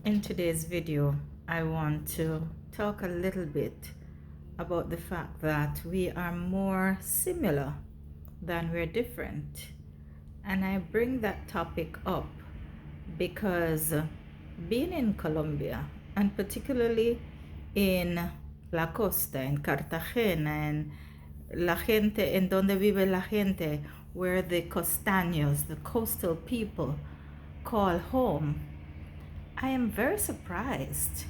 In today's video, I want to talk a little bit about the fact that we are more similar than we're different. And I bring that topic up because being in Colombia, and particularly in La Costa, in Cartagena, and La Gente, en donde vive la gente, where the costaños, the coastal people, call home, I am very surprised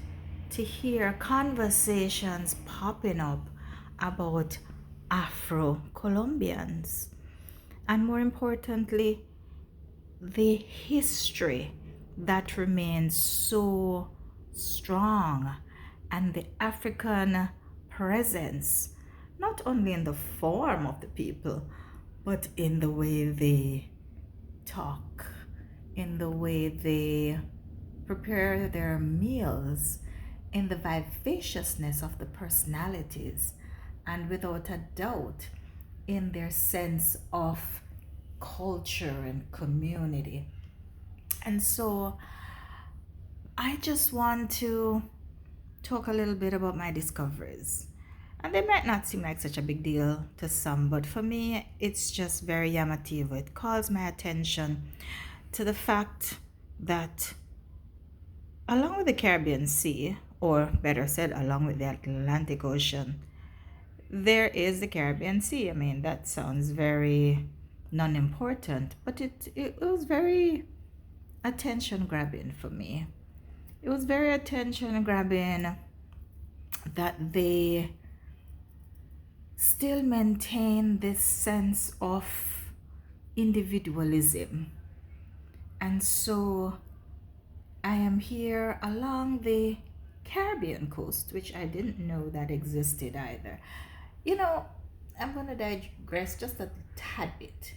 to hear conversations popping up about Afro Colombians, and more importantly, the history that remains so strong, and the African presence, not only in the form of the people, but in the way they talk, in the way they prepare their meals, in the vivaciousness of the personalities, and without a doubt, in their sense of culture and community. And so I just want to talk a little bit about my discoveries. And they might not seem like such a big deal to some, but for me, it's just very llamativo. It calls my attention to the fact that along with the Caribbean Sea, or better said, along with the Atlantic Ocean, there is the Caribbean Sea. I mean, that sounds very non important, but it was very attention grabbing for me. It was very attention grabbing that they still maintain this sense of individualism. And so I am here along the Caribbean coast, which I didn't know that existed either. You know, I'm going to digress just a tad bit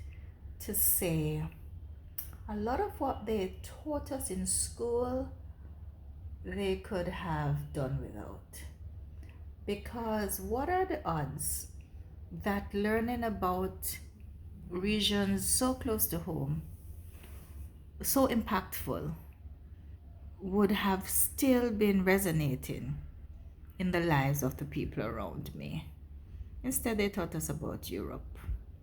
to say a lot of what they taught us in school, they could have done without. Because what are the odds that learning about regions so close to home, so impactful, would have still been resonating in the lives of the people around me? Instead, they taught us about Europe.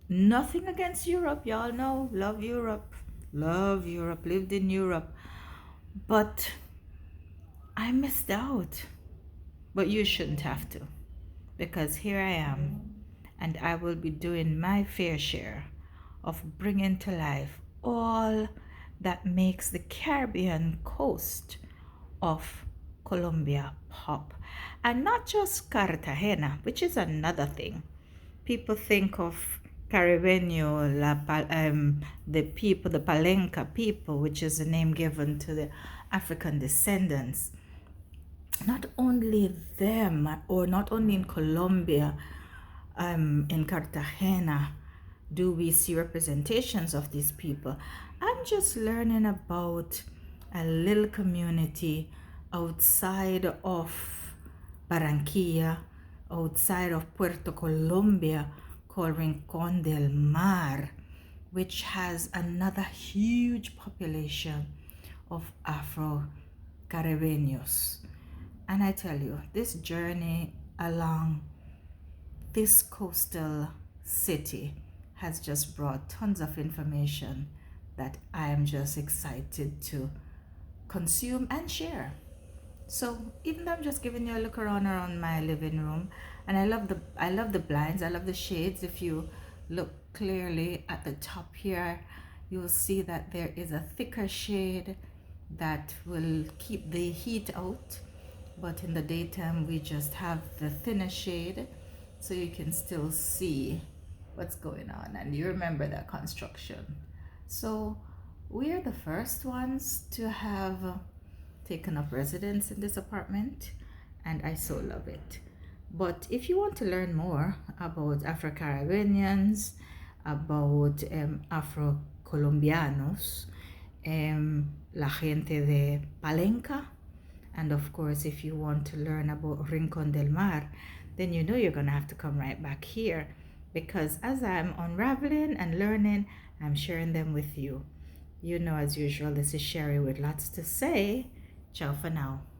Nothing against Europe, y'all know, love Europe, lived in Europe. But I missed out. But you shouldn't have to, because here I am, and I will be doing my fair share of bringing to life all that makes the Caribbean coast of Colombia pop. And not just Cartagena, which is another thing. People think of Caribeño, the people, the Palenca people, which is the name given to the African descendants. Not only them, or not only in Colombia, in Cartagena, do we see representations of these people. I'm just learning about a little community outside of Barranquilla, outside of Puerto Colombia, called Rincón del Mar, which has another huge population of Afro caribeños. And I tell you, this journey along this coastal city has just brought tons of information that I am just excited to consume and share. So even though I'm just giving you a look around my living room, and I love the blinds, I love the shades. If you look clearly at the top here, you'll see that there is a thicker shade that will keep the heat out, but in the daytime we just have the thinner shade so you can still see what's going on, and you remember that construction. So we are the first ones to have taken up residence in this apartment, and I so love it. But if you want to learn more about Afro-Caribbeans, about Afro-Colombianos, la gente de Palenca, and of course, if you want to learn about Rincón del Mar, then you know you're going to have to come right back here, because as I'm unraveling and learning, I'm sharing them with you. You know, as usual, this is Sherry with lots to say Ciao for now.